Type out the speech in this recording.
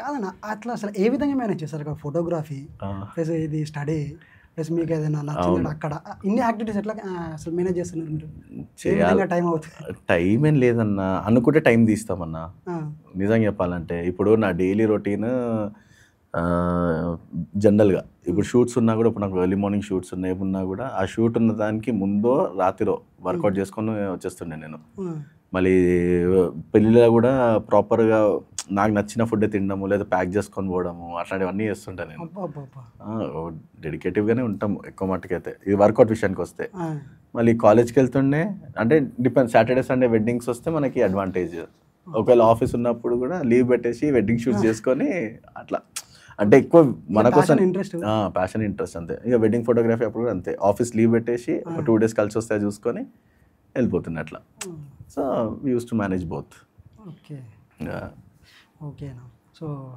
కాదన్న అట్లా అసలు ఏ విధంగా మేనేజ్ చేస్తారు అక్కడ ఫోటోగ్రఫీ ప్లస్ ఇది స్టడీ ప్లస్ మీకు ఏదైనా నచ్చింది అక్కడ ఇన్ని యాక్టివిటీస్ ఎట్లా అసలు మేనేజ్ చేస్తున్నారు మీరు? ఏ విధంగా టైం అవుతుంది? టైం ఏం లేదన్నా, అనుకుంటే టైం తీస్తామన్నా. నిజంగా చెప్పాలంటే ఇప్పుడు నా డైలీ రొటీన్ జనరల్గా ఇప్పుడు షూట్స్ ఉన్నా కూడా, ఇప్పుడు నాకు ఎర్లీ మార్నింగ్ షూట్స్ ఉన్నాయి, ఏమున్నా కూడా ఆ షూట్ ఉన్న దానికి ముందో రాత్రిలో వర్కౌట్ చేసుకొని వచ్చేస్తుండే నేను. మళ్ళీ పెళ్ళిలో కూడా ప్రాపర్గా నాకు నచ్చిన ఫుడ్ తినడము, లేదా ప్యాక్ చేసుకొని పోవడము, అట్లాంటివన్నీ చేస్తుంటాను నేను. డెడికేటివ్గానే ఉంటాము ఎక్కువ మట్టుకైతే ఇది వర్కౌట్ విషయానికి వస్తే. మళ్ళీ కాలేజ్కి వెళ్తుండే అంటే డిపెండ్, సాటర్డే సండే వెడ్డింగ్స్ వస్తే మనకి అడ్వాంటేజ్. ఒకవేళ ఆఫీస్ ఉన్నప్పుడు కూడా లీవ్ పెట్టేసి వెడ్డింగ్ షూట్స్ చేసుకొని అట్లా, అంటే ఎక్కువ మన కోసం ప్యాషన్ ఇంట్రెస్ట్ అంతే. ఇక వెడ్డింగ్ ఫోటోగ్రఫీ అప్పుడు కూడా అంతే, ఆఫీస్ లీవ్ పెట్టేసి ఒక 2 days కలిసి వస్తాయి చూసుకొని వెళ్ళిపోతుంది అట్లా. So we use to manage both. ఓకేనా. సో